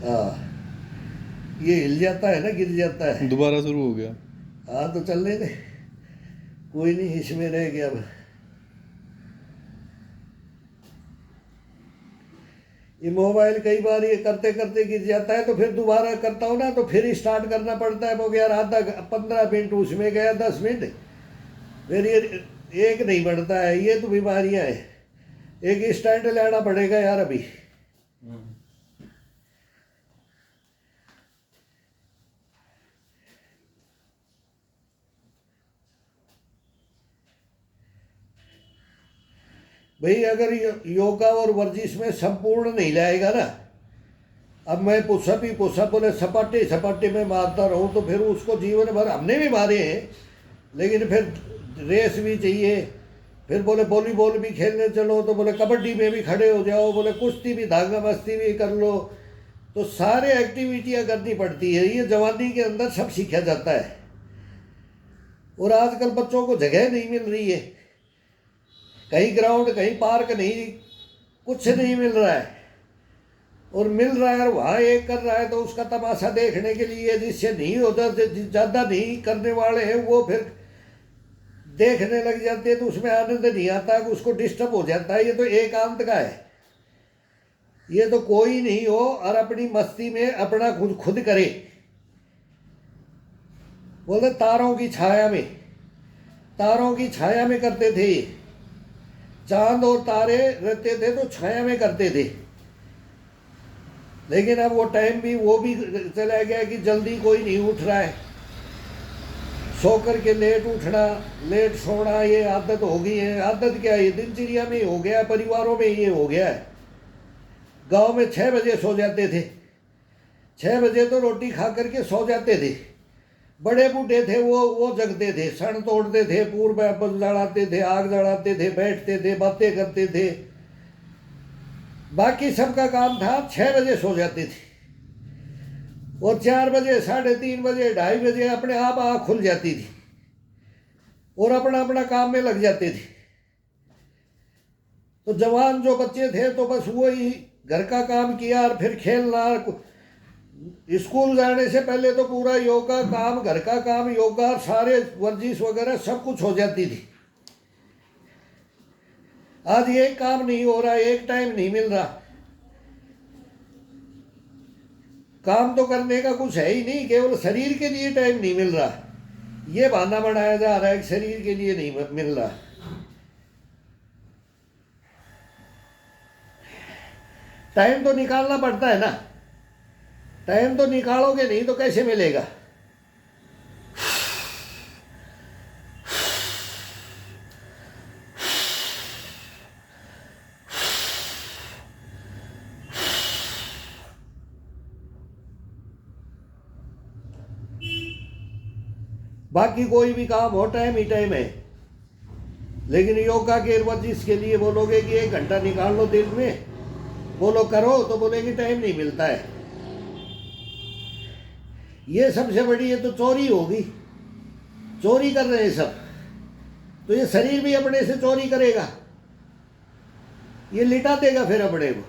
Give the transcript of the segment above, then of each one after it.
हाँ, ये हिल जाता है ना, गिर जाता है। दोबारा शुरू हो गया। हाँ तो चलने दे, कोई नहीं, इसमें रह गया अब। ये मोबाइल कई बार ये करते करते गिर जाता है, तो फिर दोबारा करता हूँ ना, तो फिर स्टार्ट करना पड़ता है। वो यार आधा 15 मिनट उसमें गया, 10 मिनट, फिर ये एक नहीं बढ़ता है। ये तो बीमारियां हैं। एक स्टैंड लाना पड़ेगा यार अभी। भाई अगर योगा और वर्जिश में संपूर्ण नहीं लाएगा ना, अब मैं पुशअप ही पुशअप बोले सपाटे सपाटे में मारता रहूं, तो फिर उसको जीवन भर, हमने भी मारे हैं, लेकिन फिर रेस भी चाहिए। फिर बोले वॉलीबॉल भी खेलने चलो, तो बोले कबड्डी में भी खड़े हो जाओ, बोले कुश्ती भी, धागा मस्ती भी कर लो। तो सारे एक्टिविटियां करनी पड़ती है। ये जवानी के अंदर सब सीखा जाता है। और आजकल बच्चों को जगह नहीं मिल रही है, कहीं ग्राउंड, कहीं पार्क नहीं, कुछ नहीं मिल रहा है। और मिल रहा है, वहाँ एक कर रहा है तो उसका तमाशा देखने के लिए, जिससे नहीं होता, ज़्यादा नहीं करने वाले हैं वो फिर देखने लग जाते हैं, तो उसमें आनंद नहीं आता, उसको डिस्टर्ब हो जाता है। ये तो एकांत का है, ये तो कोई नहीं हो और अपनी मस्ती में अपना खुद खुद करे। बोले तारों की छाया में, तारों की छाया में करते थे ये। चांद और तारे रहते थे तो छाया में करते थे। लेकिन अब वो टाइम भी, वो भी चला गया कि जल्दी कोई नहीं उठ रहा है। सो करके लेट उठना, लेट सोना, ये आदत हो गई है। आदत क्या है, दिनचर्या में हो गया है, परिवारों में ये हो गया है। गांव में 6 बजे सो जाते थे, 6 बजे तो रोटी खा करके सो जाते थे। बड़े बूढ़े थे वो जगते थे, सण तोड़ते थे, पूर्व जलाते थे, आग जलाते थे, बैठते थे, बातें करते थे। बाकी सबका काम था, 6 बजे सो जाते थे और 4 बजे, 3:30 बजे, 2:30 बजे अपने आप आँख खुल जाती थी और अपना अपना काम में लग जाते थे। तो जवान जो बच्चे थे तो बस वही घर का काम किया और फिर खेलना। स्कूल जाने से पहले तो पूरा योगा काम, घर का काम, योगा, सारे वर्जिश वगैरह सब कुछ हो जाती थी। आज ये काम नहीं हो रहा, एक टाइम नहीं मिल रहा। काम तो करने का कुछ है ही नहीं, केवल शरीर के लिए टाइम नहीं मिल रहा। ये बहाना बनाया जा रहा है कि शरीर के लिए नहीं मिल रहा। टाइम तो निकालना पड़ता है ना, टाइम तो निकालोगे नहीं तो कैसे मिलेगा। बाकी कोई भी काम हो, टाइम ही टाइम है। लेकिन योगा के वर्जिश के लिए बोलोगे कि 1 घंटा निकाल लो दिन में, बोलो करो, तो बोलेंगे टाइम नहीं मिलता है। ये सबसे बड़ी है तो चोरी होगी, चोरी कर रहे हैं सब। तो ये शरीर भी अपने से चोरी करेगा, ये लिटा देगा फिर अपने को,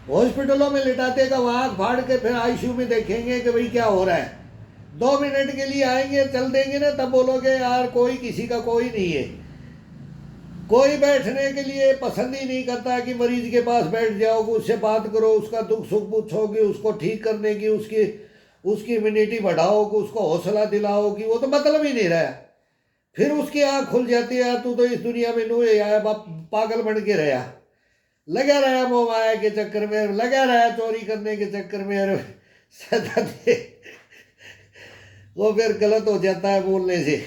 हॉस्पिटलों में लिटा देगा, वहाँ फाड़ के फिर आईसीयू में देखेंगे कि भाई क्या हो रहा है। 2 मिनट के लिए आएंगे, चल देंगे ना, तब बोलोगे यार कोई किसी का कोई नहीं है। कोई बैठने के लिए पसंद ही नहीं करता कि मरीज के पास बैठ जाओ, उससे बात करो, उसका दुख सुख पूछोगे, उसको ठीक करने की, उसकी इम्यूनिटी बढ़ाओगे, उसको हौसला दिलाओगी, वो तो मतलब ही नहीं रहा। फिर उसकी आँख खुल जाती है, यार तू तो इस दुनिया में नू आया, पागल बन के रहा, लगा रहा मोह माया के चक्कर में, लगा रहा चोरी करने के चक्कर में। अरे सदा दे, वो फिर गलत हो जाता है बोलने से।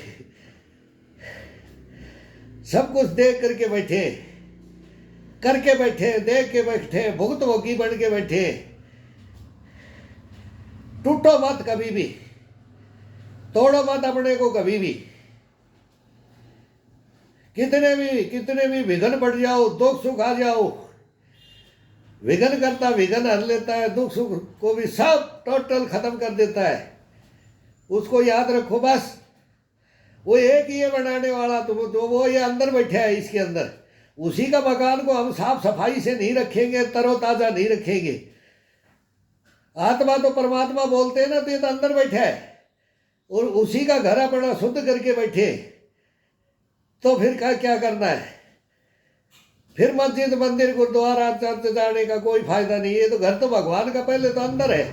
सब कुछ देख करके बैठे, करके बैठे, देख के बैठे, भुगतभोगी बन के बैठे। टूटो मत कभी भी, तोड़ो मत अपने को कभी भी। कितने भी विघन बढ़ जाओ, दुख सुख आ जाओ, विघन करता विघन हर लेता है, दुख सुख को भी सब टोटल खत्म कर देता है। उसको याद रखो बस, वो एक ही है बनाने वाला, तो वो ये अंदर बैठा है, इसके अंदर। उसी का मकान को हम साफ सफाई से नहीं रखेंगे, तरोताजा नहीं रखेंगे, आत्मा तो परमात्मा बोलते हैं ना, तो ये तो अंदर बैठा है और उसी का घर अपना शुद्ध करके बैठे, तो फिर क्या करना है? फिर मस्जिद मंदिर गुरुद्वारा चर्च जाने का कोई फायदा नहीं। ये तो घर तो भगवान का पहले तो अंदर है,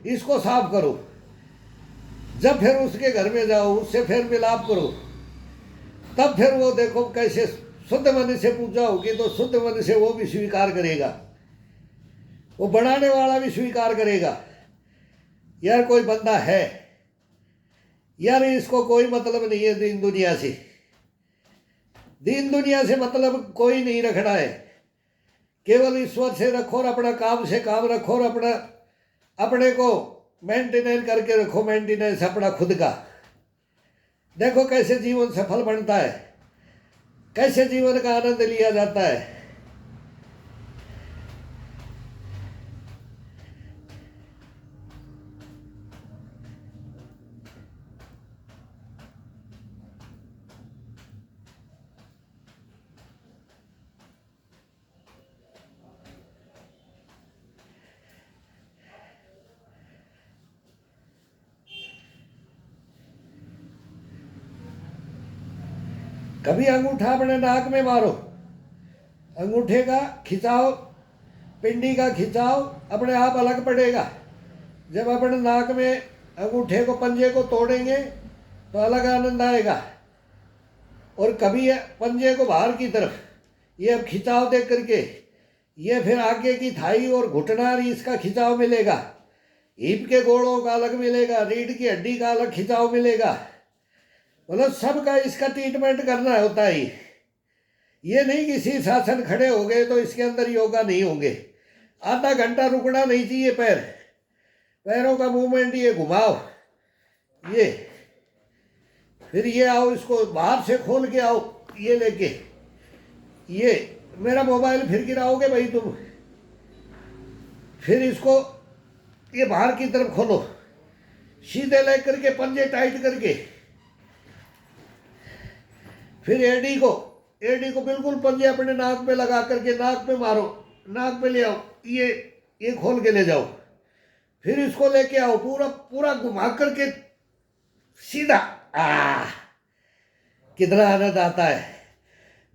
इसको साफ करो। जब फिर उसके घर में जाओ, उससे फिर मिलाप करो, तब फिर वो देखो कैसे शुद्ध मन से पूजा होगी, तो शुद्ध मन से वो भी स्वीकार करेगा, वो बनाने वाला भी स्वीकार करेगा। यार कोई बंदा है, यार इसको कोई मतलब नहीं है दीन दुनिया से, दीन दुनिया से मतलब कोई नहीं रखना है। केवल ईश्वर से रखो और अपना काम से काम रखो और अपने को मेंटेनेंस करके रखो, मेंटेनेंस अपना खुद का। देखो कैसे जीवन सफल बनता है, कैसे जीवन का आनंद लिया जाता है। कभी अंगूठा अपने नाक में मारो, अंगूठे का खिंचाव, पिंडी का खिंचाव अपने आप अलग पड़ेगा। जब अपने नाक में अंगूठे को, पंजे को तोड़ेंगे तो अलग आनंद आएगा। और कभी पंजे को बाहर की तरफ, ये अब खिंचाव देख करके, ये फिर आगे की थाई और घुटना, इसका खिंचाव मिलेगा। ईप के गोड़ों का अलग मिलेगा, रीढ़ की हड्डी का अलग खिंचाव मिलेगा। मतलब सबका इसका ट्रीटमेंट करना होता है। ये नहीं कि शीर्ष आसन खड़े हो गए तो इसके अंदर योगा नहीं होंगे। आधा घंटा रुकना नहीं चाहिए, पैरों का मूवमेंट, ये घुमाओ, ये फिर ये आओ, इसको बाहर से खोल के आओ, ये लेके, ये मेरा मोबाइल फिर गिराओगे भाई तुम। फिर इसको ये बाहर की तरफ खोलो, सीधे लेकर के पंजे टाइट करके, फिर एडी को बिल्कुल पंजे अपने नाक पे लगा करके नाक पे मारो, नाक पे ले आओ, ये खोल के ले जाओ। फिर इसको लेके आओ, पूरा घुमा करके सीधा। कितना आनंद आता है,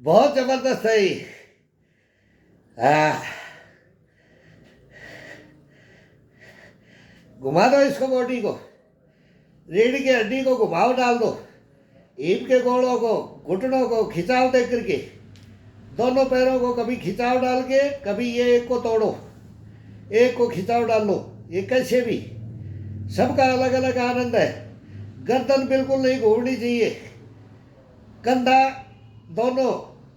बहुत जबरदस्त है ये। घुमा दो इसको, बॉडी को, रीढ़ की हड्डी को घुमाव डाल दो, ईप के गोड़ों को, घुटनों को खिंचाव दे करके, दोनों पैरों को कभी खिंचाव डाल के, कभी ये एक को तोड़ो, एक को खिंचाव डाल लो। ये कैसे भी सबका अलग अलग आनंद है। गर्दन बिल्कुल नहीं घूमनी चाहिए, कंधा दोनों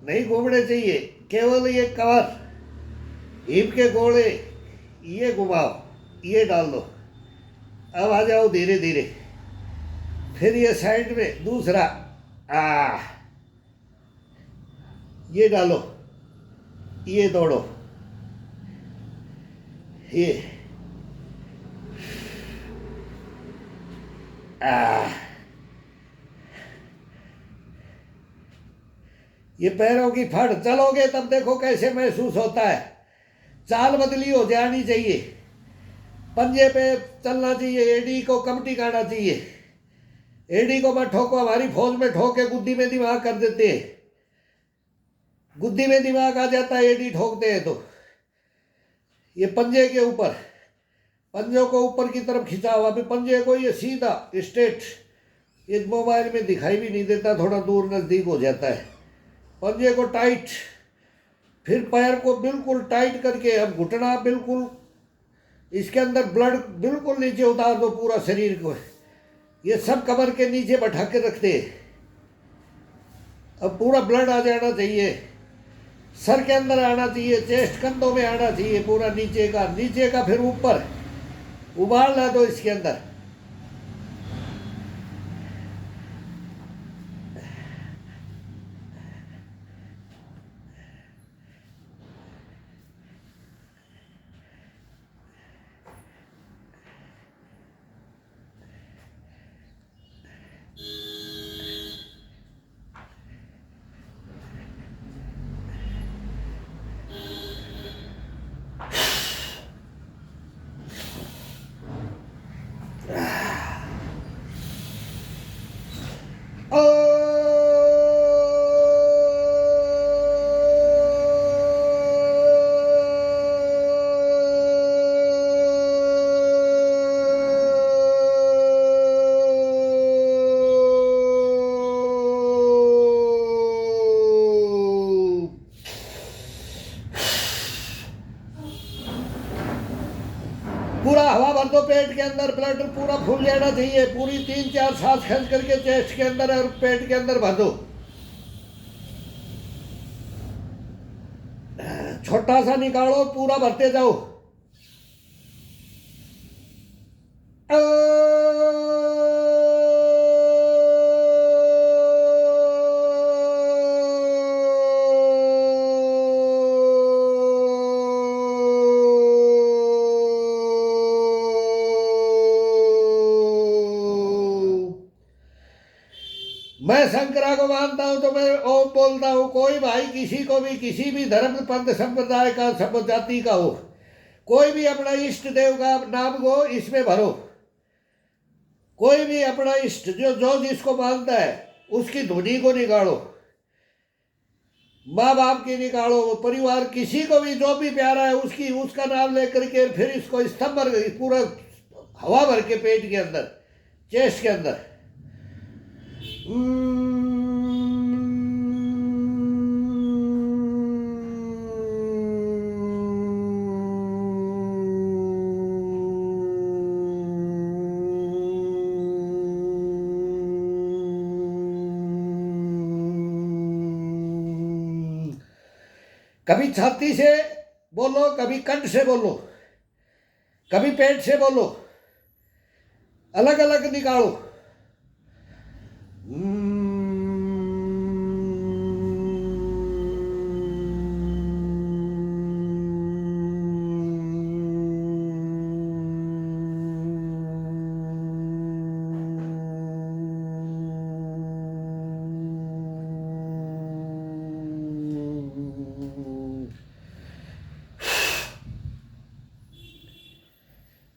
नहीं घूमने चाहिए, केवल ये कवर, ईप के गोड़े, ये घुमाओ, ये डाल दो। अब आ जाओ धीरे धीरे, फिर ये साइड में दूसरा, ये डालो, ये तोड़ो, ये ये पैरों की फड़। चलोगे तब देखो कैसे महसूस होता है। चाल बदली हो जानी चाहिए, पंजे पे चलना चाहिए, एडी को कम टिकाना चाहिए। एडी को मत ठोको, हमारी फौज में ठोक के गुद्दी में दिमाग कर देते हैं, गुद्दी में दिमाग आ जाता है एडी ठोकते हैं तो। ये पंजे के ऊपर, पंजों को ऊपर की तरफ खिंचाओ, अभी पंजे को ये सीधा स्ट्रेट, ये मोबाइल में दिखाई भी नहीं देता, थोड़ा दूर नज़दीक हो जाता है। पंजे को टाइट, फिर पैर को बिल्कुल टाइट करके, अब घुटना बिल्कुल, इसके अंदर ब्लड बिल्कुल नीचे उतार दो पूरा शरीर को, ये सब कमर के नीचे बैठा के रखते हैं। अब पूरा ब्लड आ जाना चाहिए, सर के अंदर आना चाहिए, चेस्ट कंधों में आना चाहिए, पूरा नीचे का फिर ऊपर उबाल ला दो इसके अंदर। पूरा हवा भर दो पेट के अंदर, ब्लड पूरा फूल जाना चाहिए, पूरी 3-4 सांस खींच करके चेस्ट के अंदर और पेट के अंदर भर दो। छोटा सा निकालो, पूरा भरते जाओ। मैं शंकरा को मानता हूं तो मैं ओम बोलता हूं। कोई भाई किसी को भी, किसी भी धर्म पंथ संप्रदाय का, सब जाति का हो, कोई भी अपना इष्ट देव का नाम को इसमें भरो। कोई भी अपना इष्ट जो जो जिसको मानता है उसकी धुनी को निकालो, माँ बाप की निकालो, परिवार किसी को भी जो भी प्यारा है उसकी, उसका नाम लेकर के फिर इसको स्तंभ पूरा हवा भर के पेट के अंदर, चेस्ट के अंदर। कभी छाती से बोलो, कभी कंठ से बोलो, कभी पेट से बोलो, अलग अलग निकालो।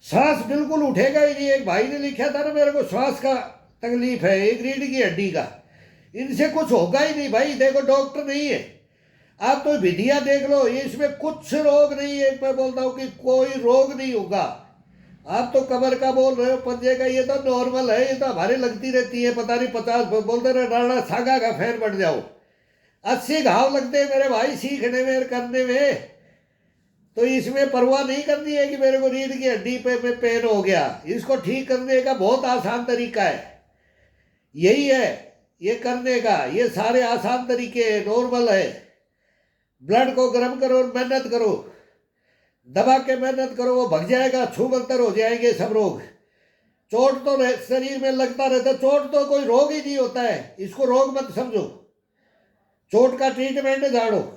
सांस बिल्कुल उठेगा ही नहीं। एक भाई ने लिखा था ना, मेरे को श्वास का तकलीफ है, एक रीढ़ की हड्डी का, इनसे कुछ होगा ही नहीं भाई। देखो डॉक्टर नहीं है, आप तो विधियां देख लो, ये इसमें कुछ रोग नहीं है। मैं बोलता हूँ कि कोई रोग नहीं होगा। आप तो कमर का बोल रहे हो, पंजे का, ये तो नॉर्मल है, ये तो हमारे लगती रहती है। पता नहीं 50 बोलते रहे राणा सागा का फैन बन जाओ। 80 घाव लगते हैं मेरे भाई सीखने में, करने में। तो इसमें परवाह नहीं करनी है कि मेरे को रीढ़ की हड्डी पे पेन हो गया। इसको ठीक करने का बहुत आसान तरीका है, यही है ये करने का। ये सारे आसान तरीके नॉर्मल है। ब्लड को गर्म करो और मेहनत करो, दबा के मेहनत करो, वो भग जाएगा, छूमंतर हो जाएंगे सब रोग। चोट तो शरीर में लगता रहता, चोट तो कोई रोग ही नहीं होता है, इसको रोग मत समझो। चोट का ट्रीटमेंट जानो।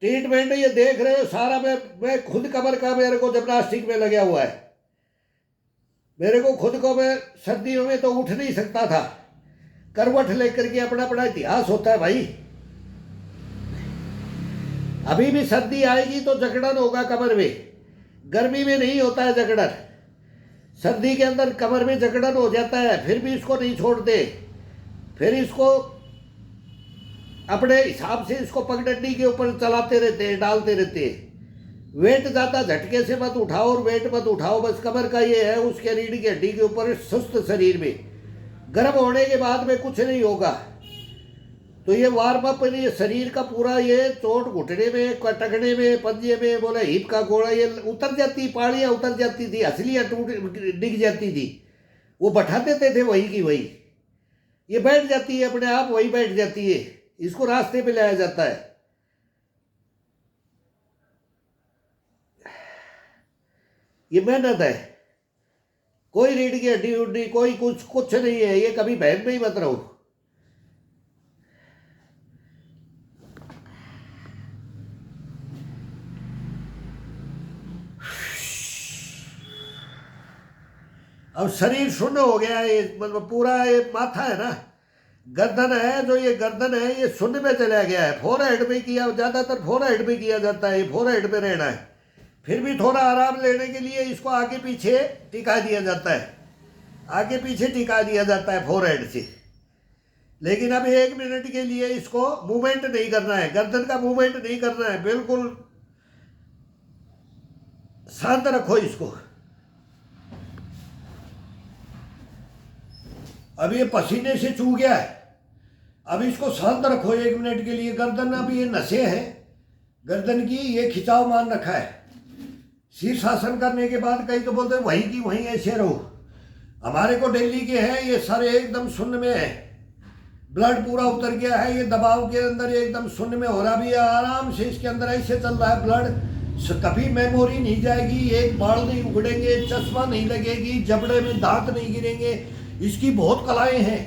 ट्रीटमेंट ये देख रहे हो सारा, मैं खुद कमर का मेरे को जिम्नास्टिक में लगा हुआ है। मेरे को खुद को, मैं सर्दियों में तो उठ नहीं सकता था, करवट लेकर के अपना अपना इतिहास होता है भाई। अभी भी सर्दी आएगी तो जकड़न होगा कमर में, गर्मी में नहीं होता है जकड़न। सर्दी के अंदर कमर में जकड़न हो जाता है, फिर भी इसको नहीं छोड़ते। फिर इसको अपने हिसाब से इसको पगडंडी के ऊपर चलाते रहते हैं, डालते रहते हैं। वेट ज़्यादा झटके से मत उठाओ और वेट मत उठाओ, बस कमर का ये है, उसके रीढ़ की हड्डी के ऊपर सुस्त शरीर में। गर्म होने के बाद में कुछ नहीं होगा। तो ये वार्म अप, ये शरीर का पूरा, ये चोट घुटने में, कटकने में, पंजे में, बोले हिप का गोड़ा, ये उतर जाती, पाड़ियाँ उतर जाती थी, हसलियाँ टूट डिग जाती थी। वो बैठा देते थे वही की वही, ये बैठ जाती है अपने आप, वही बैठ जाती है। इसको रास्ते पे लाया जाता है। ये मेहनत है, कोई रीढ़ की हड्डी उड्डी कोई कुछ नहीं है। ये कभी बहन में ही मत रहो। अब शरीर शून्य हो गया है, मतलब पूरा ये माथा है ना, गर्दन है, जो ये गर्दन है ये शून्य में चला गया है। फोरहेड में किया, ज़्यादातर फोरहेड में किया जाता है, फोरहेड में रहना है। फिर भी थोड़ा आराम लेने के लिए इसको आगे पीछे टिका दिया जाता है, आगे पीछे टिका दिया जाता है फोरहेड से। लेकिन अब 1 मिनट के लिए इसको मूवमेंट नहीं करना है, गर्दन का मूवमेंट नहीं करना है, बिल्कुल शांत रखो इसको। अब ये पसीने से चू गया है, अब इसको शांत रखो 1 मिनट के लिए। गर्दन, अब ये नसें हैं गर्दन की, ये खिंचाव मान रखा है, शीर्षासन करने के बाद कई तो बोलते हैं वहीं की वहीं ऐसे रहो। हमारे को दिल्ली के हैं, ये सारे एकदम शून्य में है, ब्लड पूरा उतर गया है, ये दबाव के अंदर एकदम शून्य में हो रहा भी है, आराम से इसके अंदर ऐसे चल रहा है ब्लड, कभी मेमोरी नहीं जाएगी, एक बाल नहीं उगड़ेंगे, चश्मा नहीं लगेगी, जबड़े में दांत नहीं गिरेंगे, इसकी बहुत कलाएं हैं।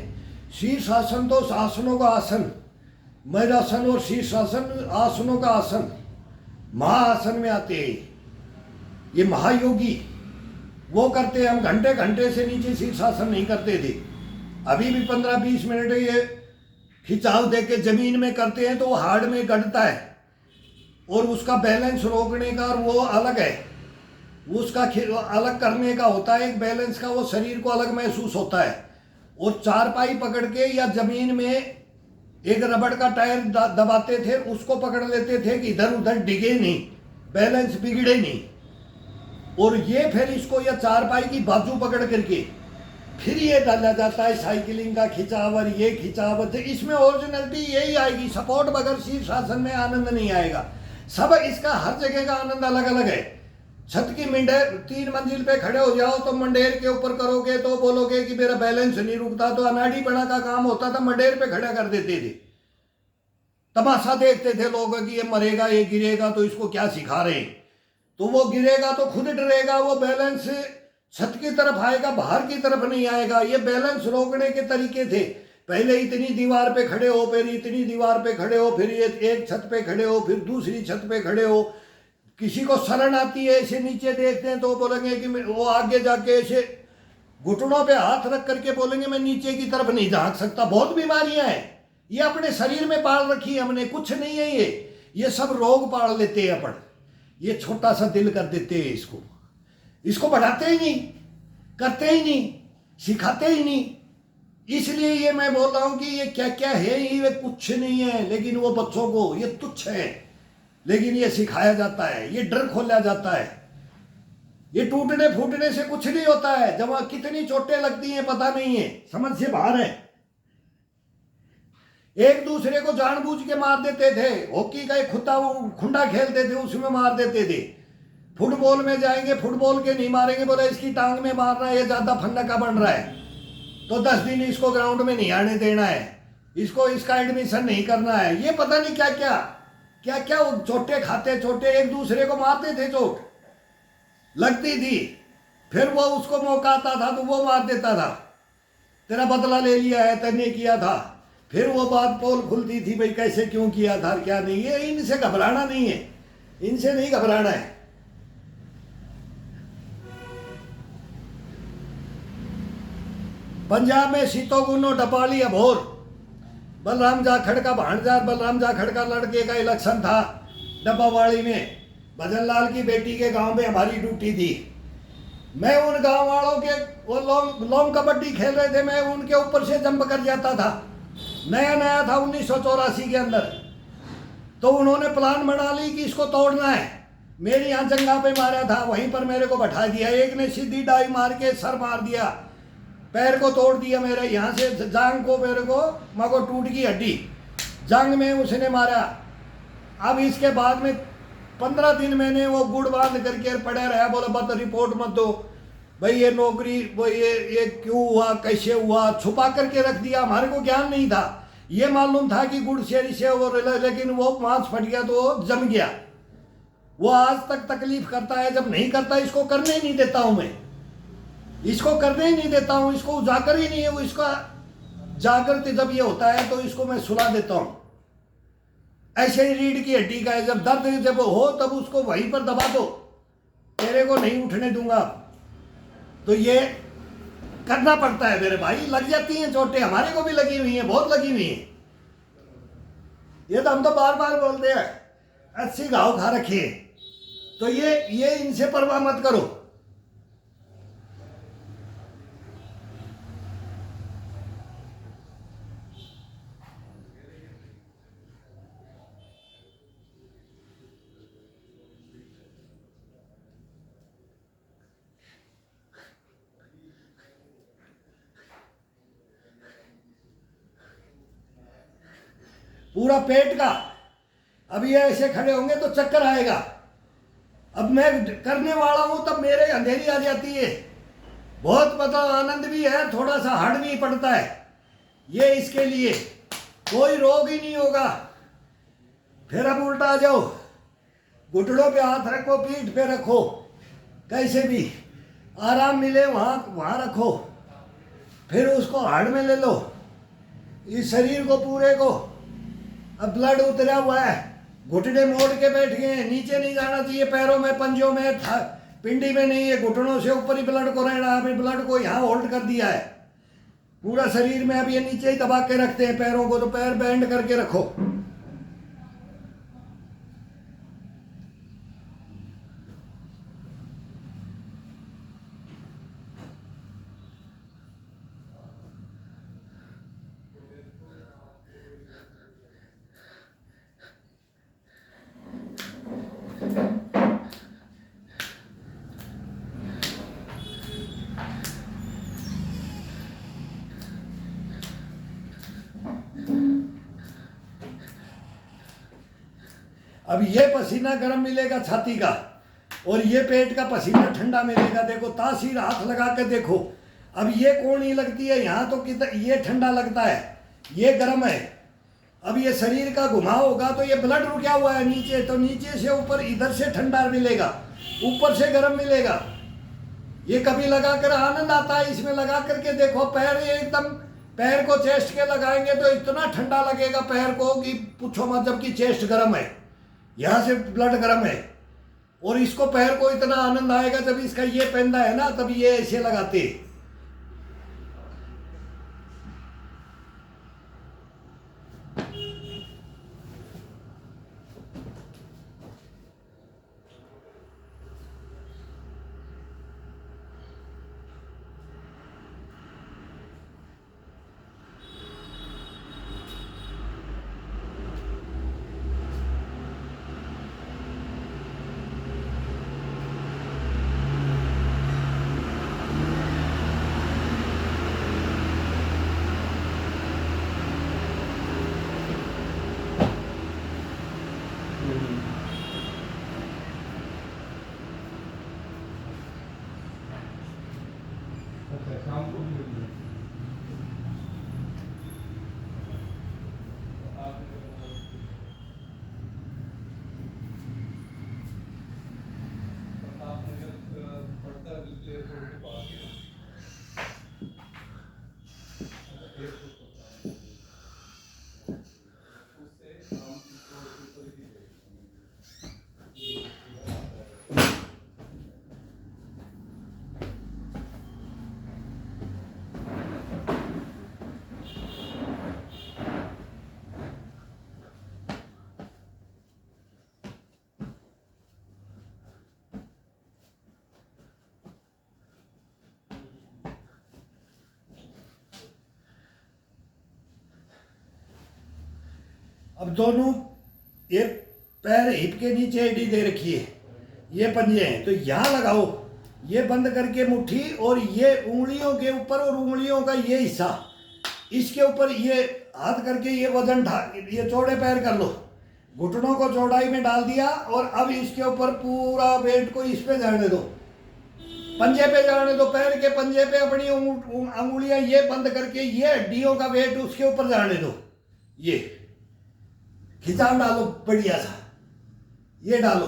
शीर्षासन तो आसनों का आसन, मयूरासन और शीर्षासन आसनों का आसन, महाआसन में आते हैं। ये महायोगी वो करते हैं, हम घंटे घंटे से नीचे शीर्षासन नहीं करते थे। अभी भी 15-20 मिनट ये खिंचाव दे के जमीन में करते हैं तो वो हार्ड में गड़ता है, और उसका बैलेंस रोकने का और वो अलग है, उसका अलग करने का होता है एक बैलेंस का, वो शरीर को अलग महसूस होता है। और चारपाई पकड़ के या जमीन में एक रबड़ का टायर दबाते थे, उसको पकड़ लेते थे कि इधर उधर डिगे नहीं, बैलेंस बिगड़े नहीं। और ये फिर इसको या चारपाई की बाजू पकड़ करके फिर ये डाला जाता है साइकिलिंग का खिंचावर, ये खिंचावर। इसमें ओरिजिनलिटी यही आएगी, सपोर्ट बगैर शीर्षासन में आनंद नहीं आएगा। सब इसका हर जगह का आनंद अलग अलग है। छत की मंडेर 3 मंजिल पे खड़े हो जाओ तो मंडेर के ऊपर करोगे तो बोलोगे कि मेरा बैलेंस नहीं रुकता, तो अनाड़ी पड़ा का काम होता था, मंडेर पे खड़ा कर देते थे, तमाशा देखते थे लोग कि ये मरेगा, ये गिरेगा, तो इसको क्या सिखा रहे हैं। तो वो गिरेगा तो खुद डरेगा, वो बैलेंस छत की तरफ आएगा, बाहर की तरफ नहीं आएगा। ये बैलेंस रोकने के तरीके थे, पहले इतनी दीवार पे खड़े हो, फिर इतनी दीवार पे खड़े हो, फिर ये एक छत पे खड़े हो, फिर दूसरी छत पे खड़े हो। किसी को शरण आती है, ऐसे नीचे देखते हैं तो बोलेंगे कि वो आगे जाके ऐसे घुटनों पे हाथ रख करके बोलेंगे मैं नीचे की तरफ नहीं झांक सकता। बहुत बीमारियां हैं, ये अपने शरीर में पाल रखी है हमने, कुछ नहीं है ये सब रोग पाल लेते हैं अपन। ये छोटा सा दिल कर देते हैं, इसको बढ़ाते ही नहीं, करते ही नहीं, सिखाते ही नहीं। इसलिए ये मैं बोल रहा हूं कि ये क्या क्या है, ये कुछ नहीं है, लेकिन वो बच्चों को ये तुच्छ है, लेकिन ये सिखाया जाता है, ये डर खोला जाता है। ये टूटने फूटने से कुछ नहीं होता है, जब कितनी चोटें लगती हैं पता नहीं है, समझ से बाहर है। एक दूसरे को जानबूझ के मार देते थे, हॉकी का एक खुंडा खेलते थे, उसमें मार देते थे। फुटबॉल में जाएंगे, फुटबॉल के नहीं मारेंगे, बोले इसकी टांग में मारना है, ये ज्यादा फन्ना का बन रहा है, तो 10 दिन इसको ग्राउंड में नहीं आने देना है, इसको इसका एडमिशन नहीं करना है। ये पता नहीं क्या क्या वो चोटे खाते, चोटे एक दूसरे को मारते थे, चोट लगती थी, फिर वो उसको मौका आता था तो वो मार देता था, तेरा बदला ले लिया है, तेने किया था। फिर वो बात पोल खुलती थी, भाई कैसे क्यों किया था क्या नहीं। ये इनसे घबराना नहीं है, इनसे नहीं घबराना है। पंजाब में सीतोगुनो डपाली अभोर, बलराम जाखड़ का भांजा, बलराम जाखड़ का लड़के का इलेक्शन था डब्बावाड़ी में, भजन लाल की बेटी के गांव में हमारी ड्यूटी थी। मैं उन गांव वालों के, वो लॉन्ग कबड्डी खेल रहे थे, मैं उनके ऊपर से जंप कर जाता था। नया था 1984 के अंदर, तो उन्होंने प्लान बना ली कि इसको तोड़ना है। मेरी यहाँ जंगा पे मारा था, वहीं पर मेरे को बैठा दिया, एक ने सीधी डाई मार के सर मार दिया, पैर को तोड़ दिया मेरे, यहाँ से जांग को मेरे को मको टूट गई हड्डी, जांग में उसने मारा। अब इसके बाद में 15 दिन मैंने वो गुड़ बांध करके पड़े रहा, बोला बस रिपोर्ट मत दो भाई, ये नौकरी वो ये क्यों हुआ, कैसे हुआ, छुपा करके रख दिया। हमारे को ज्ञान नहीं था, ये मालूम था कि गुड़ से और, लेकिन वो मांस फट गया तो वो जम गया। वो आज तक तकलीफ करता है, जब नहीं करता इसको करने ही नहीं देता हूं मैं, इसको करने ही नहीं देता हूं, इसको उजागर ही नहीं है वो, इसका जागृत जब ये होता है तो इसको मैं सुला देता हूं। ऐसे ही रीढ़ की हड्डी का है, जब दर्द जब हो तब उसको वहीं पर दबा दो, तेरे को नहीं उठने दूंगा। तो ये करना पड़ता है मेरे भाई, लग जाती हैं चोटें, हमारे को भी लगी हुई हैं, बहुत लगी हुई हैं। ये तो हम तो बार बार बोलते हैं, अच्छी घाव खा रखी है, तो ये इनसे परवाह मत करो। पूरा पेट का, अब ये ऐसे खड़े होंगे तो चक्कर आएगा। अब मैं करने वाला हूं तब मेरे अंधेरी आ जाती है। बहुत मतलब आनंद भी है, थोड़ा सा हार्ड भी पड़ता है। ये इसके लिए कोई रोग ही नहीं होगा। फिर अब उल्टा आ जाओ, घुटनों पे हाथ रखो, पीठ पे रखो, कैसे भी आराम मिले वहां रखो। फिर उसको हार्ड में ले लो, इस शरीर को पूरे को। अब ब्लड उतरा हुआ है, घुटने मोड़ के बैठ गए हैं, नीचे नहीं जाना चाहिए, पैरों में, पंजों में, पिंडी में नहीं है, घुटनों से ऊपर ही ब्लड को रहना। अभी ब्लड को यहाँ होल्ड कर दिया है पूरा शरीर में। अब ये नीचे ही दबा के रखते हैं पैरों को, तो पैर बैंड करके रखो। अब ये पसीना गर्म मिलेगा छाती का, और ये पेट का पसीना ठंडा मिलेगा। देखो तासीर हाथ लगा के देखो। अब ये कोणी लगती है यहाँ, तो कितना ये ठंडा लगता है, ये गर्म है। अब ये शरीर का घुमाव होगा तो ये ब्लड रुका हुआ है नीचे, तो नीचे से ऊपर, इधर से ठंडा मिलेगा, ऊपर से गर्म मिलेगा। ये कभी लगा कर आनंद आता है, इसमें लगा करके देखो। पैर ये एकदम, पैर को चेस्ट के लगाएंगे तो इतना ठंडा लगेगा पैर को कि पूछो मत, जबकि चेस्ट गर्म है, यहाँ से ब्लड गर्म है। और इसको पैर को इतना आनंद आएगा जब इसका ये पेंदा है ना, तब ये ऐसे लगाते। अब दोनों ये पैर हिप के नीचे एडी दे रखी है, ये पंजे हैं, तो यहाँ लगाओ, ये बंद करके मुट्ठी, और ये उंगलियों के ऊपर, और उंगलियों का ये हिस्सा इसके ऊपर ये हाथ करके ये वजन ये चौड़े पैर कर लो, घुटनों को चौड़ाई में डाल दिया, और अब इसके ऊपर पूरा वेट को इस पे जाने दो, पंजे पे जाने दो, पैर के पंजे पे अपनी अंगुलियां ये बंद करके ये हड्डियों का वेट उसके ऊपर जाने दो। ये खिंचाव डालो बढ़िया सा, ये डालो।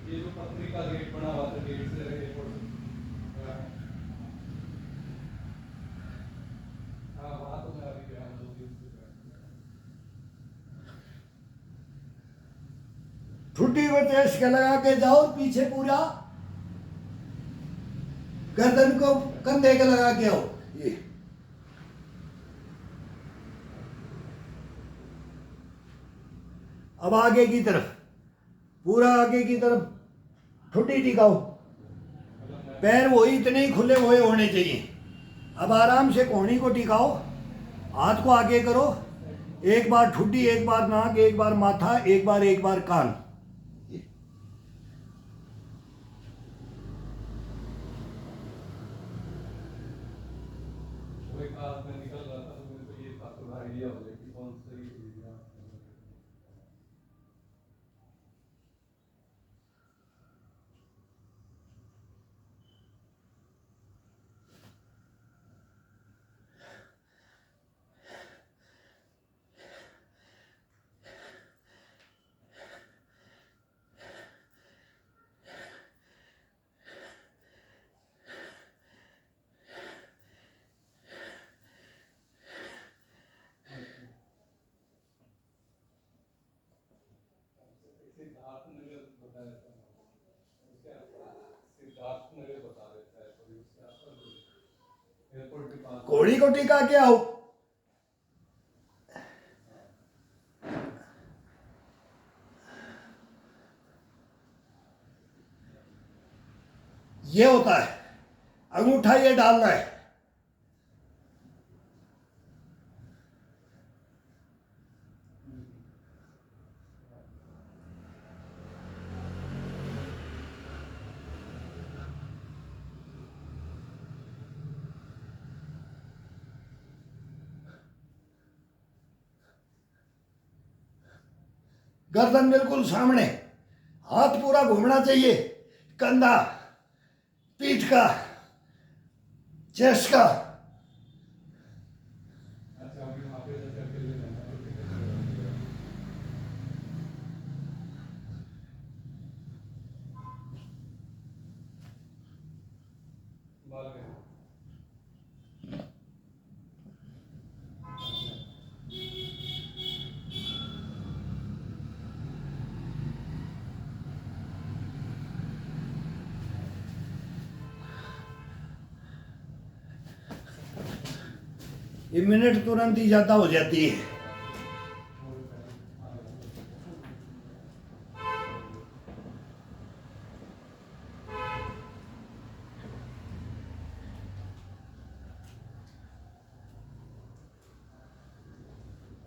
ये जो पत्नी का गेट बना हुआ था, गेट से एयरपोर्ट, हाँ वहाँ तो मैं अभी गया हूँ 2 दिन से। ठुड्डी को चेस्ट के लगा के जाओ, पीछे पूरा गर्दन को कंधे के लगा के आओ। ये अब आगे की तरफ, पूरा आगे की तरफ ठुड्डी टिकाओ, पैर वही इतने ही खुले हुए होने चाहिए। अब आराम से कोहनी को टिकाओ, हाथ को आगे करो, एक बार ठुड्डी, एक बार नाक, एक बार माथा, एक बार कान। विकास में निकल रहा था तो मेरे को ये था थोड़ा आइडिया हो गया कि कौन सही है। सिद्धार्थ नगर बता देता हूँ, उसके आसपास सिद्धार्थ नगर बता देता है, तो उसके आसपास एयरपोर्ट के पास घोड़ी को टिका के आओ। ये होता है, अंगूठा ये डालना है। गर्दन बिल्कुल सामने, हाथ पूरा घूमना चाहिए, कंधा, पीठ का, चेस्ट का। अच्छा अभी वहाँ पे करके ले लेना बाल में। ये मिनट तुरंत ही ज्यादा हो जाती है।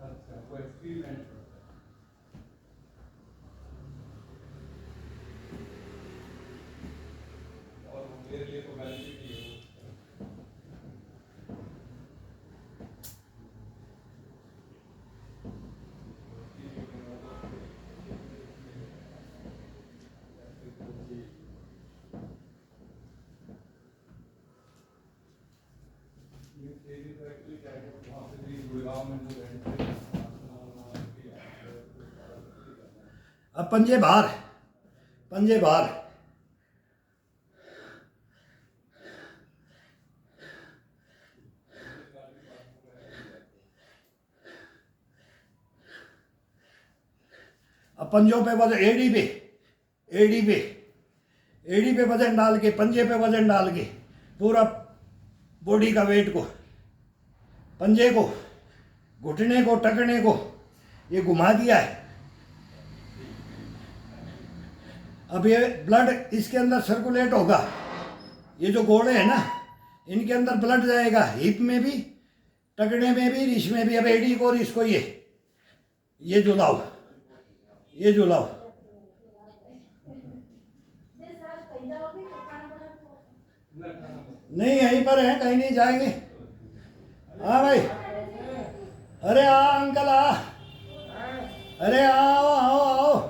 अच्छा कोई एक्सपेरिमेंट और मेरे लिए तो गारंटी की है अब पंजे बाहर, पंजे बाहर। अब पंजों पे वजन, एड़ी पे, एड़ी पे, एड़ी पे वजन डाल के, पंजे पे वजन डाल के, पूरा बॉडी का वेट को, पंजे को, घुटने को, टकने को ये घुमा दिया है। अब ये ब्लड इसके अंदर सर्कुलेट होगा, ये जो गोड़े हैं ना इनके अंदर ब्लड जाएगा, हिप में भी, टकने में भी, रिश में भी। अब एड़ी को और इसको ये झुलाओ, ये झुलाओ। नहीं यहीं पर है, कहीं नहीं जाएंगे। हाँ भाई, अरे आ अंकल आ, अरे आओ आओ आओ।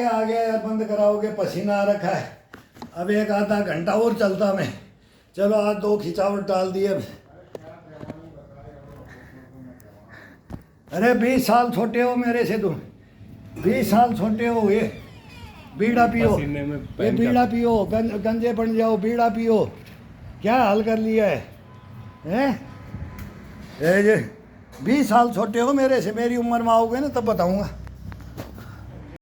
आगे बंद कराओगे, पसीना आ रखा है। अब एक आधा घंटा और चलता मैं। चलो आज 2 खिंचावट डाल दिए। अरे 20 साल छोटे हो मेरे से तुम, 20 साल छोटे हो। ये बीड़ा पियो, ये बीड़ा पियो, गंजे बन जाओ, बीड़ा पियो। क्या हाल कर लिया है, हैं? 20 साल छोटे हो मेरे से, मेरी उम्र में आओगे ना तब बताऊंगा।